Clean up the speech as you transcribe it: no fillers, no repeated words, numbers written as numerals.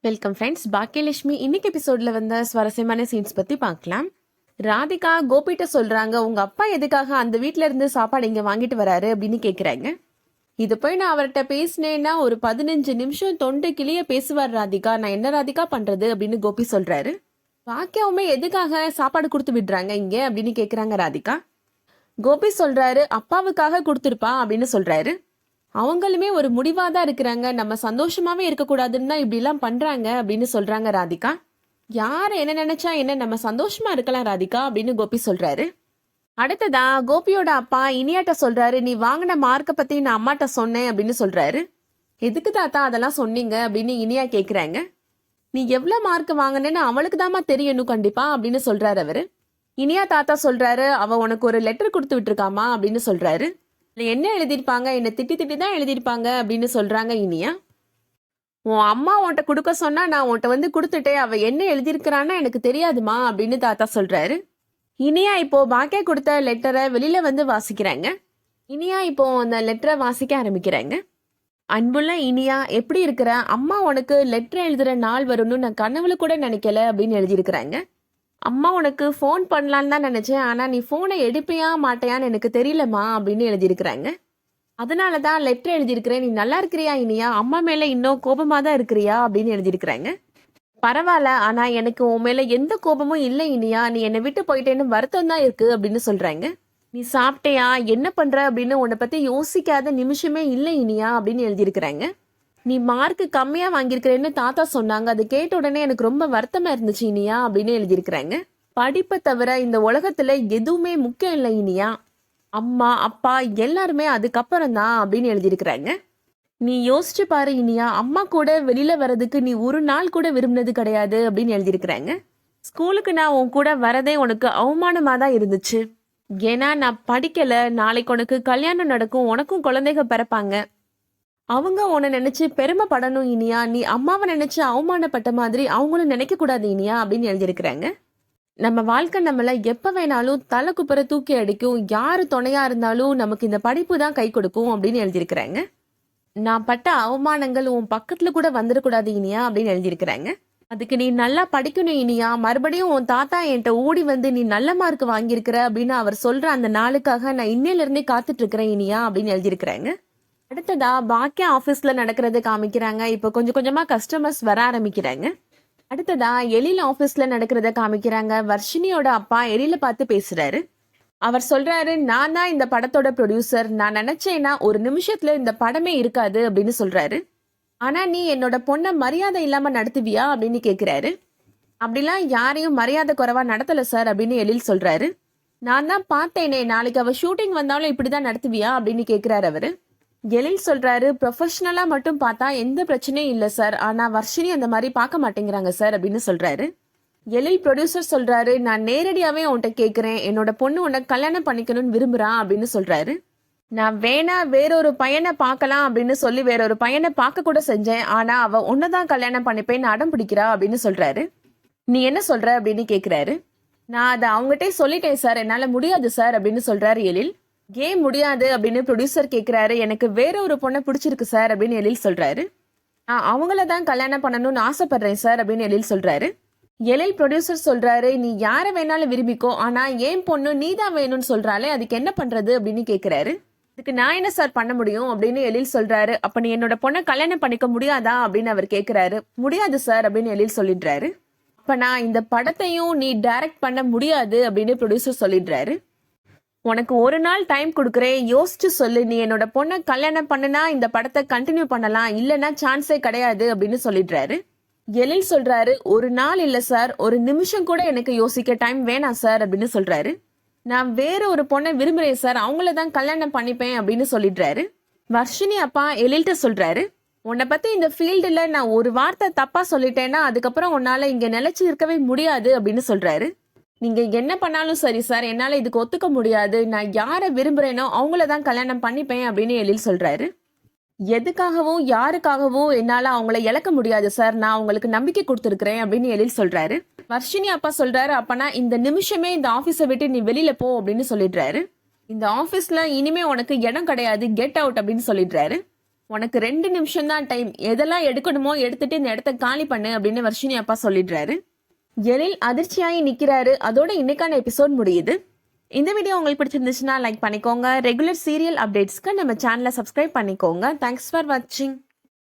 Welcome friends. Baakiyalakshmi இன்னைக்கு எபிசோட்ல வந்த சுவாரஸ்யமான சீன்ஸ் பத்தி பார்க்கலாம். ராதிகா கோபிட்ட சொல்றாங்க, உங்க அப்பா எதுக்காக அந்த வீட்ல இருந்து சாப்பாடு இங்க வாங்கிட்டு வராரு அப்படின்னு கேக்குறாங்க. இது போய் நான் அவர்கிட்ட பேசினேன்னா ஒரு 15 நிமிஷம் தொண்டை கிளிய பேசுவார் ராதிகா. நான் என்ன ராதிகா பண்றது அப்படின்னு கோபி சொல்றாரு. பாக்கியாவுமே எதுக்காக சாப்பாடு கொடுத்து விடுறாங்க இங்க அப்படின்னு கேக்குறாங்க ராதிகா. கோபி சொல்றாரு, அப்பாவுக்காக கொடுத்துருப்பா அப்படின்னு சொல்றாரு. அவங்களுமே ஒரு முடிவா தான் இருக்கிறாங்க, நம்ம சந்தோஷமாவே இருக்கக்கூடாதுன்னு தான் இப்படி எல்லாம் பண்றாங்க அப்படின்னு சொல்றாங்க ராதிகா. யார் என்ன நினைச்சா என்ன, நம்ம சந்தோஷமா இருக்கலாம் ராதிகா அப்படின்னு கோபி சொல்றாரு. அடுத்ததா கோபியோட அப்பா இனியாட்ட சொல்றாரு, நீ வாங்கின மார்க்கை பத்தி நான் அம்மாட்ட சொன்னேன் அப்படின்னு சொல்றாரு. எதுக்கு தாத்தா அதெல்லாம் சொன்னீங்க அப்படின்னு இனியா கேக்குறாங்க. நீ எவ்வளவு மார்க் வாங்கினேன்னு அவளுக்கு தாமா தெரியணும் கண்டிப்பா அப்படின்னு சொல்றாரு அவரு. இனியா தாத்தா சொல்றாரு, அவ உனக்கு ஒரு லெட்டர் கொடுத்து விட்டுருக்காமா அப்படின்னு சொல்றாரு. என்ன எழுதியிருப்பாங்க, என்னை திட்டி திட்டி தான் எழுதியிருப்பாங்க அப்படின்னு சொல்றாங்க இனியா. உன் அம்மா உன்கிட்ட கொடுக்க சொன்னா நான் உன்கிட்ட வந்து கொடுத்துட்டேன், அவ என்ன எழுதியிருக்கிறான்னா எனக்கு தெரியாதுமா அப்படின்னு தாத்தா சொல்றாரு. இனியா இப்போ பாக்கியா கொடுத்த லெட்டரை வெளியில வந்து வாசிக்கிறாங்க. இனியா இப்போ அந்த லெட்டரை வாசிக்க ஆரம்பிக்கிறாங்க. அன்புள்ள இனியா, எப்படி இருக்கிற? அம்மா உனக்கு லெட்டர் எழுதுற நாள் வரும்னு நான் கனவுல கூட நினைக்கல அப்படின்னு எழுதியிருக்கிறாங்க. அம்மா உனக்கு ஃபோன் பண்ணலான்னு தான் நினைச்சேன், ஆனா நீ ஃபோனை எடுப்பியா மாட்டையான்னு எனக்கு தெரியலம்மா அப்படின்னு எழுதியிருக்கிறாங்க. அதனால தான் லெட்டர் எழுதியிருக்கிறேன். நீ நல்லா இருக்கிறியா இனியா? அம்மா மேல இன்னும் கோபமா தான் இருக்கிறியா அப்படின்னு எழுதியிருக்கிறாங்க. பரவாயில்ல, ஆனா எனக்கு உன் மேல எந்த கோபமும் இல்லை இனியா, நீ என்னை விட்டு போயிட்டேன்னு வருத்தம் தான் இருக்கு அப்படின்னு சொல்றாங்க. நீ சாப்பிட்டியா, என்ன பண்ற அப்படின்னு உன்னை பத்தி யோசிக்காத நிமிஷமே இல்லை இனியா அப்படின்னு எழுதியிருக்கிறாங்க. நீ மார்க் கம்மியா வாங்கியிருக்கிறேன்னு தாத்தா சொன்னாங்க, அது கேட்ட உடனே எனக்கு ரொம்ப வருத்தமா இருந்துச்சு இனியா அப்படின்னு எழுதியிருக்கிறாங்க. படிப்பை தவிர இந்த உலகத்துல எதுவுமே முக்கியம் இல்லை இனியா, அம்மா அப்பா எல்லாருமே அதுக்கப்புறம் தான் அப்படின்னு எழுதியிருக்கிறாங்க. நீ யோசிச்சு பாரு இனியா, அம்மா கூட வெளியில வர்றதுக்கு நீ ஒரு நாள் கூட விரும்பினது கிடையாது அப்படின்னு எழுதியிருக்கிறாங்க. ஸ்கூலுக்கு நான் உன் கூட வரதே உனக்கு அவமானமா தான் இருந்துச்சு, ஏன்னா நான் படிக்கல, நாளைக்கு உனக்கு கல்யாணம் நடக்கும், உனக்கும் குழந்தைங்க பிறப்பாங்க, அவங்க உன்னை நினைச்சு பெருமைப்படணும் இனியா, நீ அம்மாவை நினைச்சு அவமானப்பட்ட மாதிரி அவங்களும் நினைக்க கூடாது இனியா அப்படின்னு எழுதியிருக்கிறாங்க. நம்ம வாழ்க்கை நம்மள எப்ப வேணாலும் தலை குப்புற தூக்கி அடிக்கும், யாரு துணையா இருந்தாலும் நமக்கு இந்த படிப்பு தான் கை கொடுக்கும் அப்படின்னு எழுதியிருக்கிறாங்க. நான் பட்ட அவமானங்கள் உன் பக்கத்துல கூட வந்துடக்கூடாது இனியா அப்படின்னு எழுதியிருக்கிறாங்க. அதுக்கு நீ நல்லா படிக்கணும் இனியா, மறுபடியும் உன் தாத்தா என்கிட்ட ஓடி வந்து நீ நல்ல மார்க் வாங்கியிருக்கிற அப்படின்னு அவர் சொல்ற அந்த நாளுக்காக நான் இன்னையில இருந்தே காத்துட்டு இருக்கிறேன் இனியா அப்படின்னு எழுதியிருக்கிறாங்க. அடுத்ததா பாக்கியா ஆபீஸ்ல நடக்கிறத காமிக்கிறாங்க. இப்போ கொஞ்சம் கொஞ்சமா கஸ்டமர்ஸ் வர ஆரம்பிக்கிறாங்க. அடுத்ததா எழில் ஆபீஸ்ல நடக்கிறத காமிக்கிறாங்க. வர்ஷினியோட அப்பா எழில பார்த்து பேசுறாரு. அவர் சொல்றாரு, நான் தான் இந்த படத்தோட ப்ரொடியூசர், நான் நினைச்சேன்னா ஒரு நிமிஷத்துல இந்த படமே இருக்காது அப்படின்னு சொல்றாரு. ஆனா நீ என்னோட பொண்ணை மரியாதை இல்லாம நடத்துவியா அப்படின்னு கேக்குறாரு. அப்படிலாம் யாரையும் மரியாதை குறைவா நடத்தல சார் அப்படின்னு எழில் சொல்றாரு. நான் தான் பார்த்தேனே, நாளைக்கு அவ ஷூட்டிங் வந்தாலும் இப்படிதான் நடத்துவியா அப்படின்னு கேக்குறாரு அவரு. எழில் சொல்றாரு, ப்ரொஃபஷனலா மட்டும் பார்த்தா எந்த பிரச்சனையும் இல்லை சார், ஆனா வர்ஷினி அந்த மாதிரி பார்க்க மாட்டேங்கிறாங்க சார் அப்படின்னு சொல்றாரு. எழில் ப்ரொடியூசர் சொல்றாரு, நான் நேரடியாவே உன்கிட்ட கேட்கிறேன், என்னோட பொண்ணு உன்னை கல்யாணம் பண்ணிக்கணும்னு விரும்புறான் அப்படின்னு சொல்றாரு. நான் வேணா வேறொரு பையனை பார்க்கலாம் அப்படின்னு சொல்லி வேறொரு பையனை பார்க்க கூட செஞ்சேன், ஆனா அவ உன்னதான் கல்யாணம் பண்ணிப்பேன்னு அடம் பிடிக்கிறா அப்படின்னு சொல்றாரு. நீ என்ன சொல்ற அப்படின்னு கேக்குறாரு. நான் அதை அவங்ககிட்டே சொல்லிட்டேன் சார், என்னால முடியாது சார் அப்படின்னு சொல்றாரு எழில். ஏன் முடியாது அப்படின்னு ப்ரொடியூசர் கேட்கிறாரு. எனக்கு வேற ஒரு பொண்ணை பிடிச்சிருக்கு சார் அப்படின்னு எழில் சொல்றாரு. நான் அவங்கள தான் கல்யாணம் பண்ணணும்னு ஆசைப்படுறேன் சார் அப்படின்னு எழில் சொல்றாரு. எழில் ப்ரொடியூசர் சொல்றாரு, நீ யாரை வேணாலும் விரும்பிக்கோ, ஆனா ஏன் பொண்ணு நீ தான் வேணும்னு சொல்றாளே, அதுக்கு என்ன பண்றது அப்படின்னு கேட்கிறாரு. அதுக்கு நான் என்ன சார் பண்ண முடியும் அப்படின்னு எழில் சொல்றாரு. அப்ப நீ என்னோட பொண்ணை கல்யாணம் பண்ணிக்க முடியாதா அப்படின்னு அவர் கேட்கிறாரு. முடியாது சார் அப்படின்னு எழில் சொல்லிடுறாரு. அப்ப நான் இந்த படத்தையும் நீ டைரக்ட் பண்ண முடியாது அப்படின்னு ப்ரொடியூசர் சொல்லிடுறாரு. உனக்கு ஒரு நாள் டைம் கொடுக்குறேன், யோசிச்சு சொல்லு, நீ என்னோட பொண்ணை கல்யாணம் பண்ணுனா இந்த படத்தை கண்டினியூ பண்ணலாம், இல்லைன்னா சான்ஸே கிடையாது அப்படின்னு சொல்லிடுறாரு. எழில் சொல்றாரு, ஒரு நாள் இல்லை சார், ஒரு நிமிஷம் கூட எனக்கு யோசிக்க டைம் வேணாம் சார் அப்படின்னு சொல்றாரு. நான் வேற ஒரு பொண்ணை விரும்புறேன் சார், அவங்கள தான் கல்யாணம் பண்ணிப்பேன் அப்படின்னு சொல்லிடுறாரு. வர்ஷினி அப்பா எழில்கிட்ட சொல்றாரு, உன்னை பத்தி இந்த ஃபீல்டுல நான் ஒரு வார்த்தை தப்பா சொல்லிட்டேன்னா அதுக்கப்புறம் உன்னால இங்க நிலைச்சு இருக்கவே முடியாது அப்படின்னு சொல்றாரு. நீங்க என்ன பண்ணாலும் சரி சார், என்னால இதுக்கு ஒத்துக்க முடியாது, நான் யாரை விரும்புறேனோ அவங்கள தான் கல்யாணம் பண்ணிப்பேன் அப்படின்னு எழில் சொல்றாரு. எதுக்காகவும் யாருக்காகவும் என்னால அவங்கள இழக்க முடியாது சார், நான் உங்களுக்கு நம்பிக்கை கொடுத்துருக்கிறேன் அப்படின்னு எழில் சொல்றாரு. வர்ஷினி அப்பா சொல்றாரு, அப்பனா இந்த நிமிஷமே இந்த ஆபீஸை விட்டு நீ வெளியில போ அப்படின்னு சொல்லிடுறாரு. இந்த ஆபீஸ்ல இனிமே உனக்கு இடம் கிடையாது, கெட் அவுட் அப்படின்னு சொல்லிடுறாரு. உனக்கு 2 நிமிஷம் தான் டைம், எதெல்லாம் எடுக்கணுமோ எடுத்துட்டு இந்த இடத்த காலி பண்ணு அப்படின்னு வர்ஷினி அப்பா சொல்லிடுறாரு. எழில் அதிர்ச்சியாகி நிக்கிறாரு. அதோட இன்னைக்கான எபிசோட் முடியுது. இந்த வீடியோ உங்களுக்கு பிடிச்சிருந்துச்சுன்னா லைக் பண்ணிக்கோங்க. ரெகுலர் சீரியல் அப்டேட்ஸ்க்கு நம்ம சேனலை சப்ஸ்கிரைப் பண்ணிக்கோங்க. தேங்க்ஸ் ஃபார் வாட்சிங்.